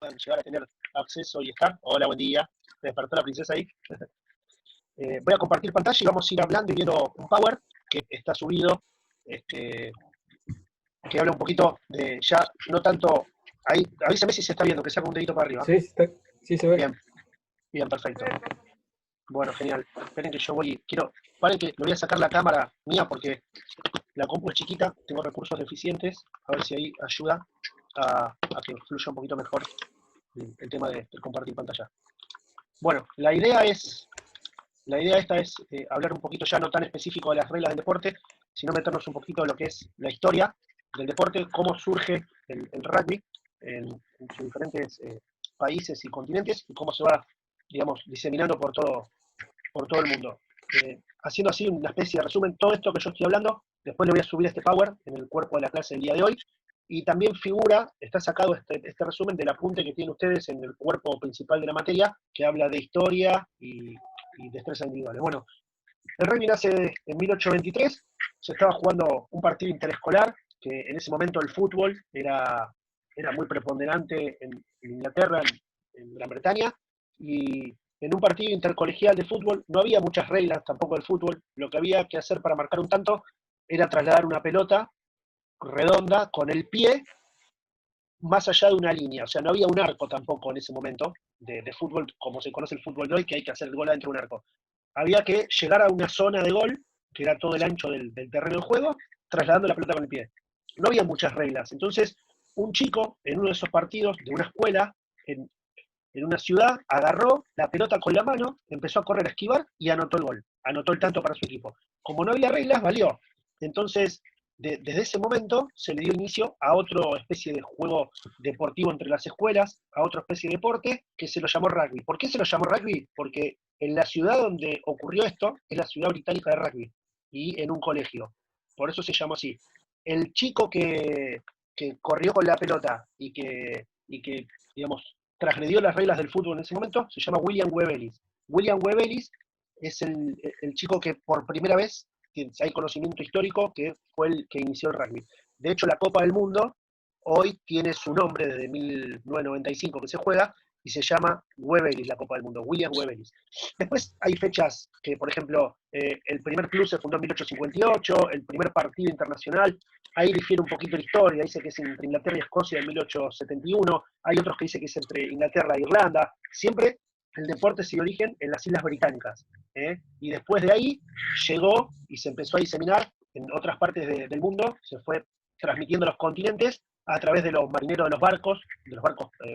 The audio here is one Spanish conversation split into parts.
llegar a tener acceso y estar. Hola, buen día. Me despertó la princesa ahí. Voy a compartir pantalla y vamos a ir hablando y viendo un Power que está subido, este, que habla un poquito de ya, no tanto. Ahí, avísame si se está viendo, que saca un dedito para arriba. Sí, sí se ve. Bien, bien, perfecto. Bueno, genial. Esperen que yo voy, quiero, paren que le voy a sacar la cámara mía porque la compu es chiquita, tengo recursos deficientes, a ver si ahí ayuda a que fluya un poquito mejor el tema de compartir pantalla. Bueno, la idea esta es hablar un poquito ya no tan específico de las reglas del deporte, sino meternos un poquito en lo que es la historia del deporte, cómo surge el rugby en sus diferentes países y continentes y cómo se va, digamos, diseminando por todo el mundo. Haciendo así una especie de resumen, todo esto que yo estoy hablando, después le voy a subir este Power en el cuerpo de la clase del día de hoy, y también figura, está sacado este resumen del apunte que tienen ustedes en el cuerpo principal de la materia, que habla de historia y destrezas individuales. Bueno, el rugby nace en 1823, se estaba jugando un partido interescolar, que en ese momento el fútbol era muy preponderante en Inglaterra, en Gran Bretaña, y en un partido intercolegial de fútbol no había muchas reglas tampoco del fútbol, lo que había que hacer para marcar un tanto era trasladar una pelota redonda con el pie más allá de una línea, o sea, no había un arco tampoco en ese momento de fútbol, como se conoce el fútbol de hoy, que hay que hacer el gol adentro de un arco. Había que llegar a una zona de gol, que era todo el ancho del terreno de juego, trasladando la pelota con el pie. No había muchas reglas. Entonces, un chico en uno de esos partidos de una escuela, en una ciudad, agarró la pelota con la mano, empezó a correr a esquivar y anotó el gol. Anotó el tanto para su equipo. Como no había reglas, valió. Entonces, desde ese momento se le dio inicio a otra especie de juego deportivo entre las escuelas, a otra especie de deporte que se lo llamó rugby. ¿Por qué se lo llamó rugby? Porque en la ciudad donde ocurrió esto es la ciudad británica de rugby y en un colegio. Por eso se llamó así. El chico que corrió con la pelota y que digamos, transgredió las reglas del fútbol en ese momento, se llama William Webb Ellis. William Webb Ellis es el chico que por primera vez, hay conocimiento histórico, que fue el que inició el rugby. De hecho, la Copa del Mundo hoy tiene su nombre desde 1995 que se juega y se llama Webb Ellis, la Copa del Mundo, William Webb Ellis. Después hay fechas que, por ejemplo, el primer club se fundó en 1858, el primer partido internacional, ahí difiere un poquito la historia, dice que es entre Inglaterra y Escocia en 1871, hay otros que dicen que es entre Inglaterra e Irlanda, siempre el deporte se dio origen en las Islas Británicas, y después de ahí llegó y se empezó a diseminar en otras partes del mundo, se fue transmitiendo a los continentes a través de los marineros de los barcos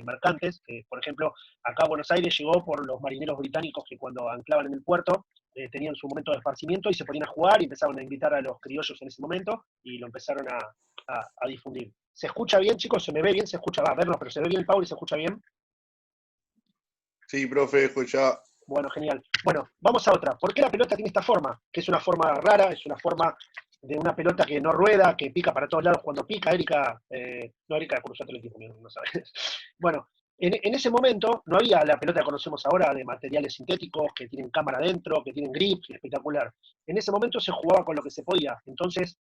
mercantes, por ejemplo, acá a Buenos Aires llegó por los marineros británicos que cuando anclaban en el puerto tenían su momento de esparcimiento y se ponían a jugar y empezaron a invitar a los criollos en ese momento y lo empezaron a difundir. ¿Se escucha bien, chicos? ¿Se me ve bien? ¿Se escucha? Va a verlo, pero ¿se ve bien el Paul y se escucha bien? Sí, profe, escucha. Bueno, genial. Bueno, vamos a otra. ¿Por qué la pelota tiene esta forma? Que es una forma rara, es una forma de una pelota que no rueda, que pica para todos lados cuando pica. Erika, no, Erika cruzó atletismo, no sabes. Bueno, en ese momento no había la pelota que conocemos ahora de materiales sintéticos, que tienen cámara adentro, que tienen grip, espectacular. En ese momento se jugaba con lo que se podía. Entonces,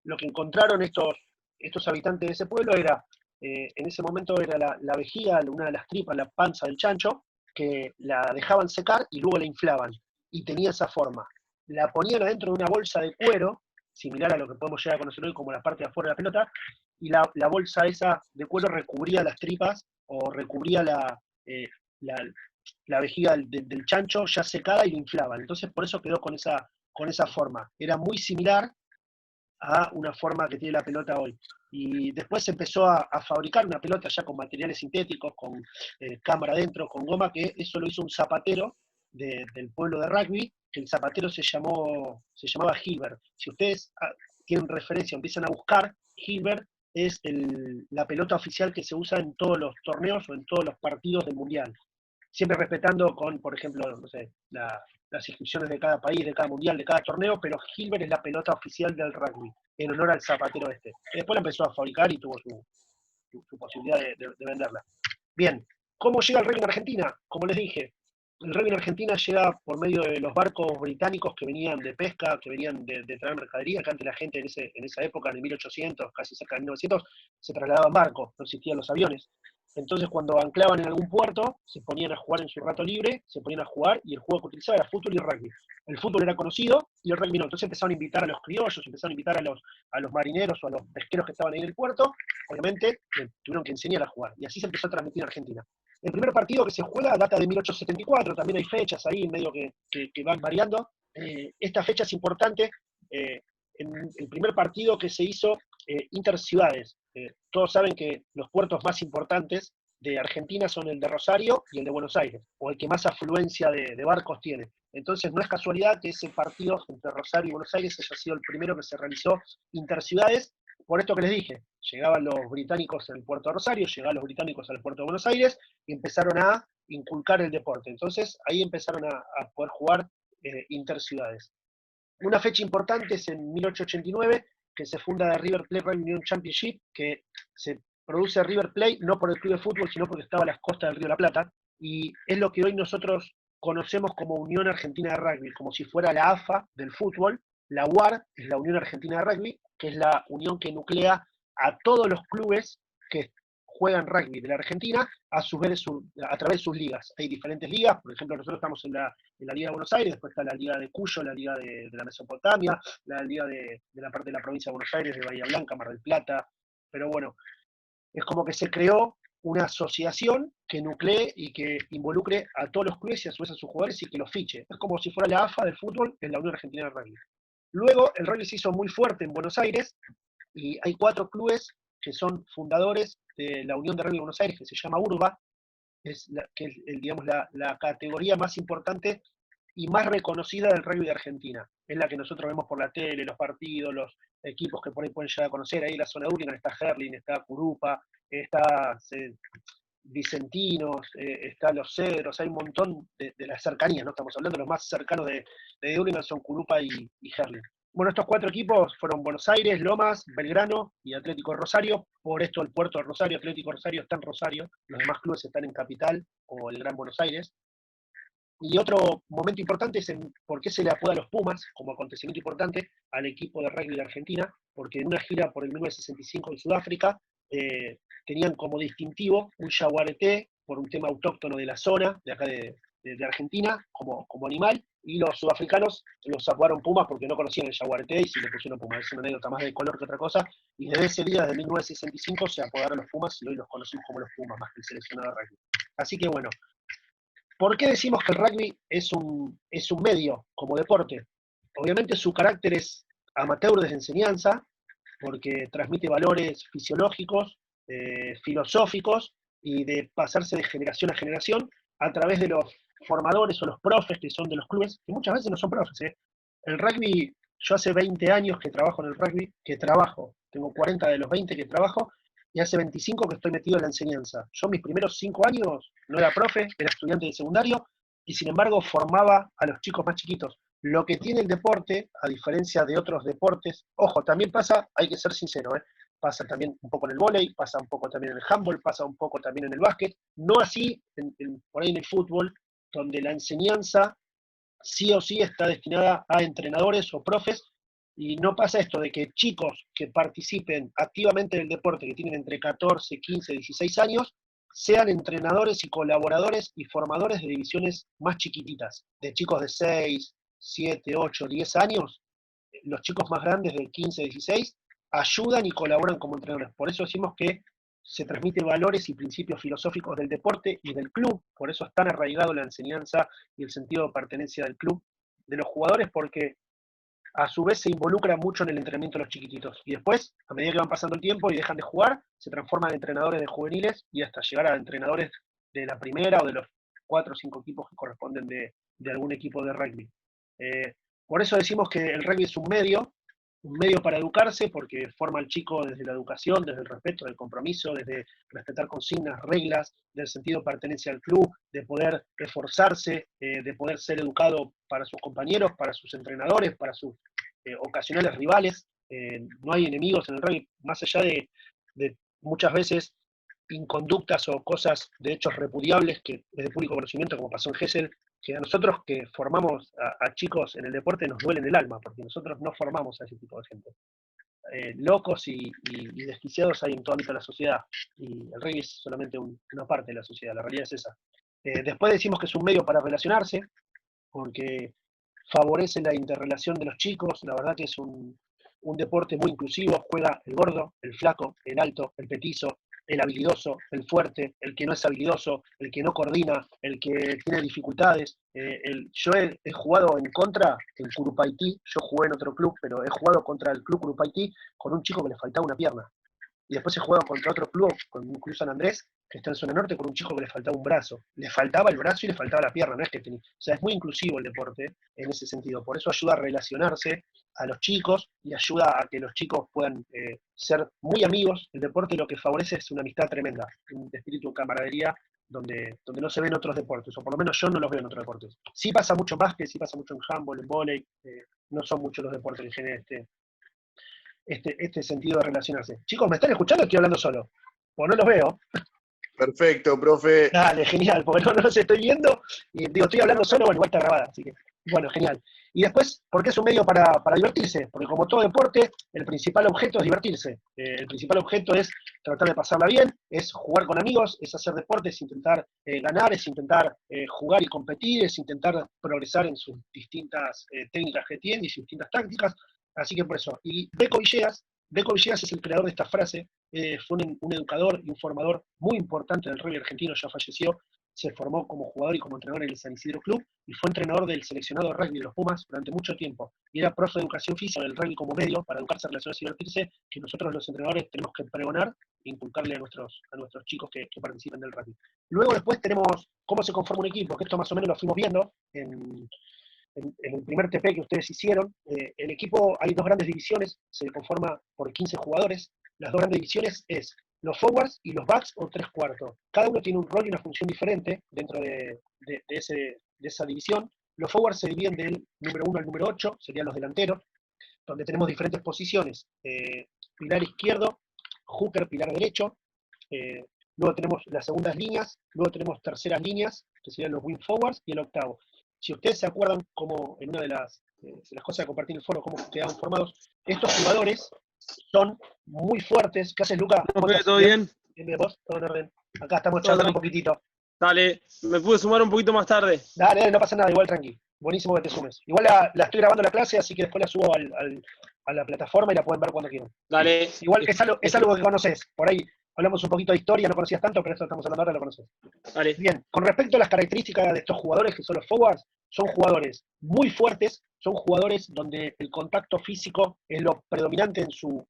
lo que encontraron estos habitantes de ese pueblo era, en ese momento era la vejiga, una de las tripas, la panza del chancho, que la dejaban secar y luego la inflaban. Y tenía esa forma. La ponían adentro de una bolsa de cuero, similar a lo que podemos llegar a conocer hoy como la parte de afuera de la pelota, y la bolsa esa de cuero recubría las tripas o recubría la, la vejiga del chancho ya secada y lo inflaban. Entonces por eso quedó con esa forma. Era muy similar a una forma que tiene la pelota hoy. Y después se empezó a fabricar una pelota ya con materiales sintéticos, con cámara adentro, con goma, que eso lo hizo un zapatero del pueblo de rugby, que el zapatero se llamaba Hilbert. Si ustedes tienen referencia, empiezan a buscar, Hilbert es la pelota oficial que se usa en todos los torneos o en todos los partidos del Mundial. Siempre respetando con, por ejemplo, no sé, las inscripciones de cada país, de cada mundial, de cada torneo, pero Hilbert es la pelota oficial del rugby, en honor al zapatero este. Y después la empezó a fabricar y tuvo su posibilidad de venderla. Bien, ¿cómo llega el rugby en Argentina? Como les dije, el rugby en Argentina llega por medio de los barcos británicos que venían de pesca, que venían de traer mercadería, que antes la gente en esa época, en 1800, casi cerca de 1900, se trasladaba en barco, no existían los aviones. Entonces cuando anclaban en algún puerto, se ponían a jugar en su rato libre, se ponían a jugar, y el juego que utilizaban era fútbol y rugby. El fútbol era conocido y el rugby no. Entonces empezaron a invitar a los criollos, empezaron a invitar a los marineros o a los pesqueros que estaban ahí en el puerto. Obviamente tuvieron que enseñar a jugar. Y así se empezó a transmitir en Argentina. El primer partido que se juega data de 1874, también hay fechas ahí medio que van variando. Esta fecha es importante. En el primer partido que se hizo interciudades. Todos saben que los puertos más importantes de Argentina son el de Rosario y el de Buenos Aires, o el que más afluencia de barcos tiene. Entonces no es casualidad que ese partido entre Rosario y Buenos Aires haya sido el primero que se realizó interciudades, por esto que les dije, llegaban los británicos al puerto de Rosario, llegaban los británicos al puerto de Buenos Aires y empezaron a inculcar el deporte. Entonces ahí empezaron a poder jugar interciudades. Una fecha importante es en 1889, que se funda la River Plate Rugby Union Championship, que se produce River Plate no por el club de fútbol, sino porque estaba a las costas del Río de la Plata, y es lo que hoy nosotros conocemos como Unión Argentina de Rugby, como si fuera la AFA del fútbol. La UAR es la Unión Argentina de Rugby, que es la unión que nuclea a todos los clubes que juegan rugby de la Argentina a través de sus ligas. Hay diferentes ligas, por ejemplo, nosotros estamos en la Liga de Buenos Aires, después está la Liga de Cuyo, la Liga de la Mesopotamia, la Liga de la parte de la provincia de Buenos Aires, de Bahía Blanca, Mar del Plata, pero bueno, es como que se creó una asociación que nuclee y que involucre a todos los clubes y a su vez a sus jugadores y que los fiche. Es como si fuera la AFA del fútbol en la Unión Argentina de Rugby. Luego el rugby se hizo muy fuerte en Buenos Aires y hay 4 clubes que son fundadores de la Unión de Rugby de Buenos Aires, que se llama URBA, que es digamos, la categoría más importante y más reconocida del rugby de Argentina. Es la que nosotros vemos por la tele, los partidos, los equipos que por ahí pueden llegar a conocer. Ahí en la zona de Hurlingham está Herlin, está Curupa, está Vicentinos, está Los Cedros, hay un montón de las cercanías, ¿no? Estamos hablando de los más cercanos de Hurlingham son Curupa y Herlin. Bueno, estos 4 equipos fueron Buenos Aires, Lomas, Belgrano y Atlético de Rosario. Por esto el puerto de Rosario, Atlético de Rosario está en Rosario. Los demás clubes están en Capital o el Gran Buenos Aires. Y otro momento importante es por qué se le apoda a los Pumas, como acontecimiento importante, al equipo de rugby de Argentina, porque en una gira por el 1965 en Sudáfrica tenían como distintivo un yaguareté, por un tema autóctono de la zona, de acá de Argentina, como animal, y los sudafricanos los apodaron Pumas porque no conocían el yaguareté y se le pusieron Pumas. Es una anécdota más de color que otra cosa, y desde ese día, desde 1965, se apodaron los Pumas y hoy los conocemos como los Pumas, más que el seleccionado de rugby. Así que bueno, ¿por qué decimos que el rugby es un medio como deporte? Obviamente su carácter es amateur desde enseñanza, porque transmite valores fisiológicos, filosóficos, y de pasarse de generación a generación a través de los formadores o los profes que son de los clubes, que muchas veces no son profes. El rugby, yo hace 20 años que trabajo en el rugby, tengo 40 de los 20 que trabajo, y hace 25 que estoy metido en la enseñanza. Yo mis primeros 5 años no era profe, era estudiante de secundario, y sin embargo formaba a los chicos más chiquitos. Lo que tiene el deporte, a diferencia de otros deportes, ojo, también pasa, hay que ser sincero, pasa también un poco en el vóley, pasa un poco también en el handball, pasa un poco también en el básquet, no así por ahí en el fútbol, donde la enseñanza sí o sí está destinada a entrenadores o profes, y no pasa esto de que chicos que participen activamente en el deporte, que tienen entre 14, 15, 16 años, sean entrenadores y colaboradores y formadores de divisiones más chiquititas, de chicos de 6, 7, 8, 10 años. Los chicos más grandes de 15, 16 ayudan y colaboran como entrenadores. Por eso decimos que se transmiten valores y principios filosóficos del deporte y del club, por eso es tan arraigado la enseñanza y el sentido de pertenencia del club, de los jugadores, porque a su vez se involucra mucho en el entrenamiento de los chiquititos. Y después, a medida que van pasando el tiempo y dejan de jugar, se transforman en entrenadores de juveniles y hasta llegar a entrenadores de la primera o de los 4 o 5 equipos que corresponden de algún equipo de rugby. Por eso decimos que el rugby es un medio para educarse, porque forma al chico desde la educación, desde el respeto, del compromiso, desde respetar consignas, reglas, del sentido de pertenencia al club, de poder esforzarse, de poder ser educado para sus compañeros, para sus entrenadores, para sus ocasionales rivales. No hay enemigos en el rugby, más allá de muchas veces inconductas o cosas de hechos repudiables que es de público conocimiento, como pasó en Gesell, que a nosotros que formamos a chicos en el deporte nos duele en el alma, porque nosotros no formamos a ese tipo de gente. locos y desquiciados hay en todo ámbito de la sociedad, y el rugby es solamente una parte de la sociedad, la realidad es esa. Después decimos que es un medio para relacionarse, porque favorece la interrelación de los chicos, la verdad que es un deporte muy inclusivo, juega el gordo, el flaco, el alto, el petizo, el habilidoso, el fuerte, el que no es habilidoso, el que no coordina, el que tiene dificultades. Yo he jugado en contra, en Curupaití, yo jugué en otro club, pero he jugado contra el club Curupaití con un chico que le faltaba una pierna. Y después he jugado contra otro club, con un club San Andrés, que está en zona norte, con un chico que le faltaba un brazo. Le faltaba el brazo y le faltaba la pierna, no es que tenía. O sea, es muy inclusivo el deporte en ese sentido. Por eso ayuda a relacionarse a los chicos y ayuda a que los chicos puedan ser muy amigos. El deporte lo que favorece es una amistad tremenda, un espíritu de camaradería donde no se ven otros deportes, o por lo menos yo no los veo en otros deportes. Sí pasa mucho más que sí pasa mucho en handball, en vóley, no son muchos los deportes que generan este sentido de relacionarse. Chicos, ¿me están escuchando o estoy hablando solo? O no los veo. Perfecto, profe. Dale, genial, porque no los estoy viendo y digo, estoy hablando solo, bueno, igual está grabada, así que, bueno, genial. Y después, ¿por qué es un medio para divertirse? Porque como todo deporte, el principal objeto es divertirse. El principal objeto es tratar de pasarla bien, es jugar con amigos, es hacer deporte, es intentar ganar, es intentar jugar y competir, es intentar progresar en sus distintas técnicas que tiene y sus distintas tácticas. Así que por eso. Y Beco Villegas es el creador de esta frase, fue un educador y un formador muy importante del rugby argentino, ya falleció, se formó como jugador y como entrenador en el San Isidro Club y fue entrenador del seleccionado de rugby de los Pumas durante mucho tiempo. Y era profe de educación física del rugby como medio para educarse, relacionarse y divertirse, que nosotros los entrenadores tenemos que pregonar e inculcarle a nuestros chicos que participen del rugby. Luego después tenemos cómo se conforma un equipo, que esto más o menos lo fuimos viendo en el primer TP que ustedes hicieron. El equipo, hay dos grandes divisiones, se conforma por 15 jugadores. Las dos grandes divisiones es los forwards y los backs o tres cuartos. Cada uno tiene un rol y una función diferente dentro de esa división. Los forwards se dividen del número 1 al número 8, serían los delanteros, donde tenemos diferentes posiciones. Pilar izquierdo, hooker, pilar derecho. Luego tenemos las segundas líneas, luego tenemos terceras líneas, que serían los wing forwards, y el octavo. Si ustedes se acuerdan, como en una de las cosas de compartir el foro, cómo quedaban formados, estos jugadores son muy fuertes. ¿Qué haces, Luca? ¿Todo bien? Bien, vos, todo en orden. Acá estamos charlando un poquitito. Dale, me pude sumar un poquito más tarde. Dale, no pasa nada, igual tranqui. Buenísimo que te sumes. Igual la estoy grabando la clase, así que después la subo a la plataforma y la pueden ver cuando quieran. Dale. Igual es algo que conoces. Por ahí hablamos un poquito de historia, no conocías tanto, pero esto estamos hablando ahora, lo conoces. Dale. Bien, con respecto a las características de estos jugadores, que son los forwards, son jugadores muy fuertes, son jugadores donde el contacto físico es lo predominante en su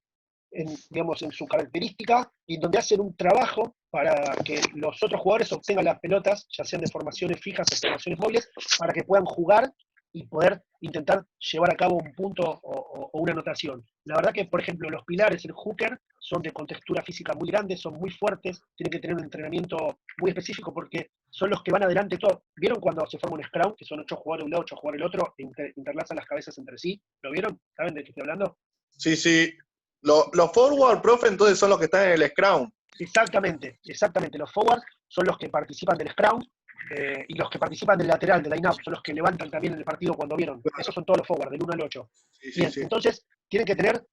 característica, y donde hacen un trabajo para que los otros jugadores obtengan las pelotas, ya sean de formaciones fijas o formaciones móviles, para que puedan jugar y poder intentar llevar a cabo un punto o una anotación. La verdad que, por ejemplo, los pilares, el hooker, son de contextura física muy grande, son muy fuertes, tienen que tener un entrenamiento muy específico porque son los que van adelante todo. ¿Vieron cuando se forma un scrum, que son 8 jugadores de un lado, 8 jugadores del otro, e interlazan las cabezas entre sí? ¿Lo vieron? ¿Saben de qué estoy hablando? Sí, sí. Los forward, profe, entonces son los que están en el scrum. Exactamente. Los forwards son los que participan del scrum, y los que participan del lateral, del line-up, son los que levantan también en el partido cuando vieron. Esos son todos los forwards, del 1 al 8. Sí, Bien, sí. entonces tienen que tener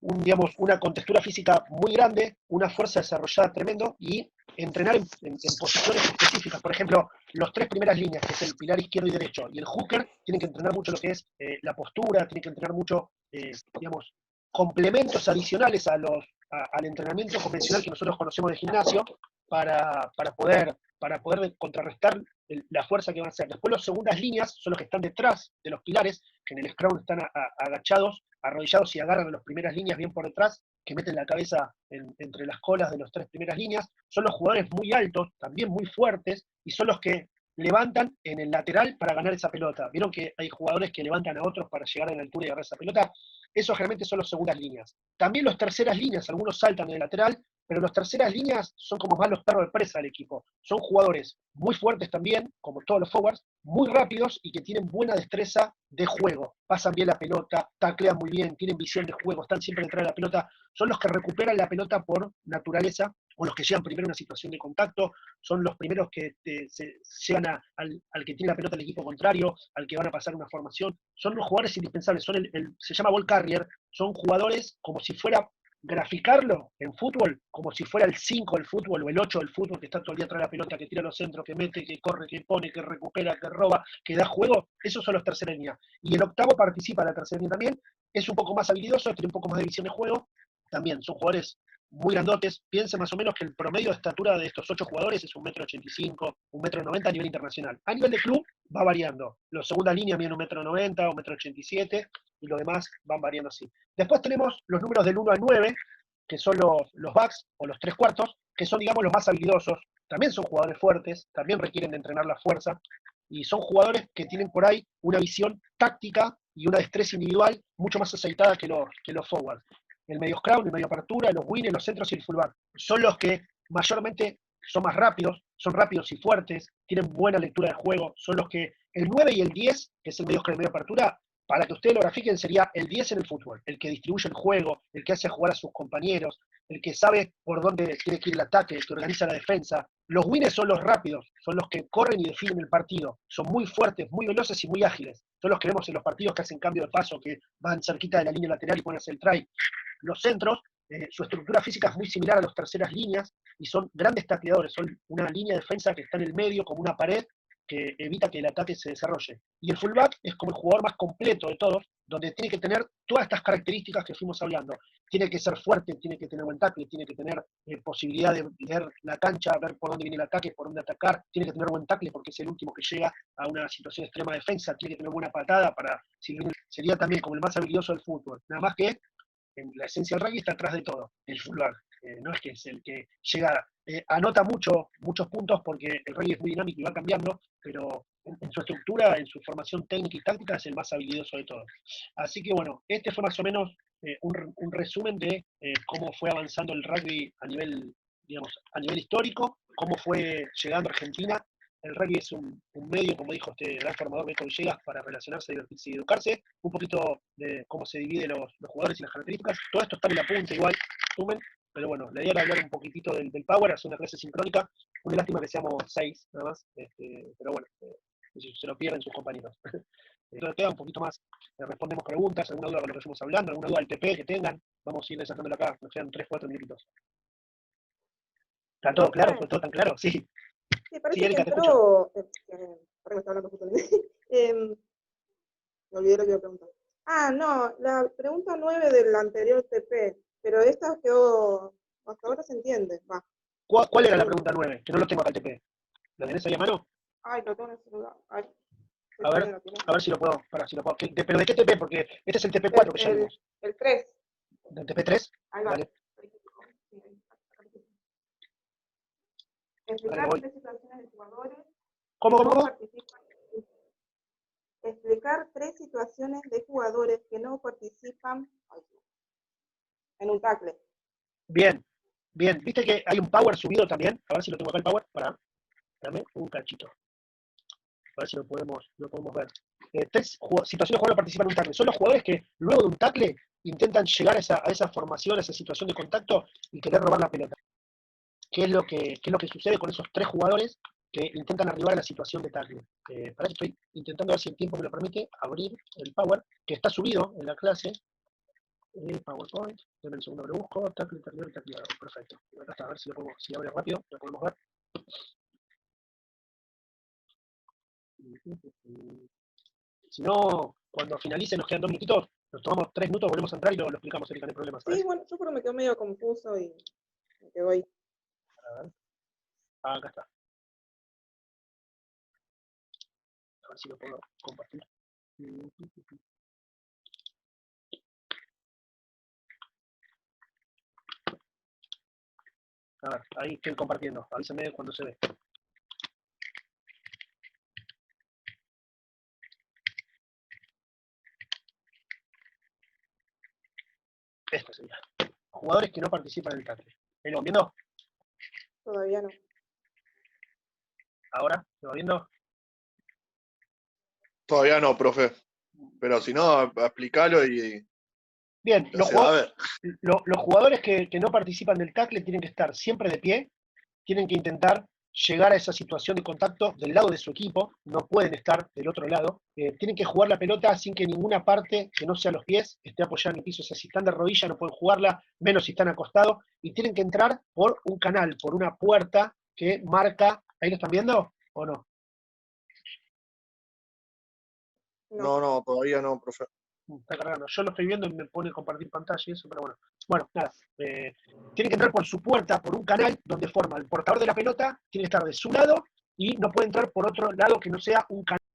una contextura física muy grande, una fuerza desarrollada tremendo y entrenar en posiciones específicas. Por ejemplo, los tres primeras líneas, que es el pilar izquierdo y derecho, y el hooker, tienen que entrenar mucho lo que es la postura, tienen que entrenar mucho, complementos adicionales al entrenamiento convencional que nosotros conocemos de gimnasio para poder contrarrestar la fuerza que van a hacer. Después las segundas líneas son los que están detrás de los pilares, que en el scrum están agachados, arrodillados y agarran a las primeras líneas bien por detrás, que meten la cabeza entre las colas de las tres primeras líneas. Son los jugadores muy altos, también muy fuertes, y son los que levantan en el lateral para ganar esa pelota. ¿Vieron que hay jugadores que levantan a otros para llegar a la altura y agarrar esa pelota? Esos generalmente son los segundas líneas. También los terceras líneas, algunos saltan en el lateral, pero los terceras líneas son como más los perros de presa del equipo. Son jugadores muy fuertes también, como todos los forwards, muy rápidos y que tienen buena destreza de juego. Pasan bien la pelota, taclean muy bien, tienen visión de juego, están siempre detrás de la pelota. Son los que recuperan la pelota por naturaleza o los que llegan primero a una situación de contacto, son los primeros que llegan al que tiene la pelota del equipo contrario, al que van a pasar una formación. Son los jugadores indispensables, se llama ball carrier, son jugadores como si fuera, graficarlo en fútbol, como si fuera el 5 del fútbol o el 8 del fútbol, que está todo el día atrás de la pelota, que tira los centros, que mete, que corre, que pone, que recupera, que roba, que da juego. Esos son los tercera línea. Y el octavo participa en la tercera línea también, es un poco más habilidoso, tiene un poco más de visión de juego, también son jugadores muy grandotes. Piensen más o menos que el promedio de estatura de estos 8 jugadores es 1,85 m, 1,90 m a nivel internacional. A nivel de club va variando. Los segunda línea miden 1,90 m, 1,87 m, y los demás van variando así. Después tenemos los números del 1 al 9, que son los backs o los 3/4, que son, digamos, los más habilidosos. También son jugadores fuertes, también requieren de entrenar la fuerza, y son jugadores que tienen por ahí una visión táctica y una destreza individual mucho más aceitada que los forwards. El medio scrum, el medio apertura, los winners, los centros y el fullback. Son los que mayormente son más rápidos, son rápidos y fuertes, tienen buena lectura de juego, son los que el 9 y el 10, que es el medio scrum y el medio apertura, para que ustedes lo grafiquen, sería el 10 en el fútbol, el que distribuye el juego, el que hace jugar a sus compañeros, el que sabe por dónde tiene que ir el ataque, el que organiza la defensa. Los winners son los rápidos, son los que corren y definen el partido, son muy fuertes, muy veloces y muy ágiles. Son los que vemos en los partidos que hacen cambio de paso, que van cerquita de la línea lateral y ponen a hacer el try. Los centros, su estructura física es muy similar a las terceras líneas y son grandes tacleadores, son una línea de defensa que está en el medio como una pared que evita que el ataque se desarrolle. Y el fullback es como el jugador más completo de todos, donde tiene que tener todas estas características que fuimos hablando. Tiene que ser fuerte, tiene que tener buen tackle, tiene que tener posibilidad de leer la cancha, ver por dónde viene el ataque, por dónde atacar, tiene que tener buen tackle porque es el último que llega a una situación de extrema defensa, tiene que tener buena patada para, sería también como el más habilidoso del fútbol. Nada más que en la esencia del rugby está atrás de todo, el fullback. No es que es el que llega, anota muchos puntos porque el rugby es muy dinámico y va cambiando, pero en su estructura, en su formación técnica y táctica es el más habilidoso de todos. Así que bueno, este fue más o menos un resumen de cómo fue avanzando el rugby a nivel, digamos, a nivel histórico, cómo fue llegando a Argentina. El rugby es un medio, como dijo este gran formador Beto Villegas, para relacionarse, divertirse y educarse. Un poquito de cómo se dividen los jugadores y las características. Todo esto está en la punta igual, resumen. Pero bueno, la idea era hablar un poquitito del Power, hacer una clase sincrónica. Una lástima que seamos 6, nada más. Pero bueno, se lo pierden sus compañeros. Entonces queda un poquito más. Respondemos preguntas, alguna duda con lo que estamos hablando, alguna duda del TP que tengan. Vamos a ir sacándola acá, nos quedan 3-4 minutitos. ¿Está todo claro? ¿Fue todo tan claro? Sí. Sí, parece Sí, Erika, que te escucho. entró. Ahora me está hablando justamente. Me olvidé lo que iba a preguntar. Ah, no, la pregunta 9 del anterior TP, pero esta quedó. Hasta ahora se entiende. Va. ¿Cuál era la pregunta 9? Que no lo tengo acá el TP. ¿La tenés ahí a mano? Ay, lo tengo en el celular. Ay, A ver si lo puedo. ¿Pero de qué TP? Porque este es el TP4 que ya vimos. El 3. ¿Del TP3? Ahí va. Vale. Explicar Vale, tres situaciones de jugadores. ¿Cómo? Explicar 3 situaciones de jugadores que no participan en un tackle. Bien. ¿Viste que hay un power subido también? A ver si lo tengo acá el power. Dame un cachito. A ver si lo podemos ver. 3 situaciones de jugadores participan en un tackle. Son los jugadores que luego de un tackle intentan llegar a esa formación, a esa situación de contacto y querer robar la pelota. ¿Qué es lo que sucede con esos 3 jugadores que intentan arribar a la situación de tackle? Para eso estoy intentando ver si el tiempo me lo permite abrir el Power, que está subido en la clase. El PowerPoint, denme un segundo, lo busco, tackle, tacleador, perfecto. Acá está, a ver si abre rápido, lo podemos ver. Si no, cuando finalice nos quedan 2 minutitos, nos tomamos 3 minutos, volvemos a entrar y lo explicamos, Erika, no hay problema. Sí, bueno, yo creo que me quedo medio confuso y me quedo ahí. A ver. Acá está. A ver si lo puedo compartir. A ver, ahí estoy compartiendo. Avísame cuando se ve. Esto sería. Jugadores que no participan en el tackle. ¿Lo van viendo? Todavía no. ¿Ahora? ¿Lo van viendo? Todavía no, profe. Pero si no, explícalo y Bien, No se va a ver. los jugadores que no participan del tackle tienen que estar siempre de pie, tienen que intentar llegar a esa situación de contacto del lado de su equipo, no pueden estar del otro lado, tienen que jugar la pelota sin que ninguna parte que no sea los pies esté apoyada en el piso, o sea, si están de rodilla no pueden jugarla, menos si están acostados, y tienen que entrar por un canal, por una puerta que marca, ¿ahí lo están viendo o no? No. No, todavía no, profe. Está cargando. Yo lo estoy viendo y me pone compartir pantalla y eso, pero bueno. Bueno, nada. Tiene que entrar por su puerta, por un canal donde forma el portador de la pelota, tiene que estar de su lado y no puede entrar por otro lado que no sea un canal.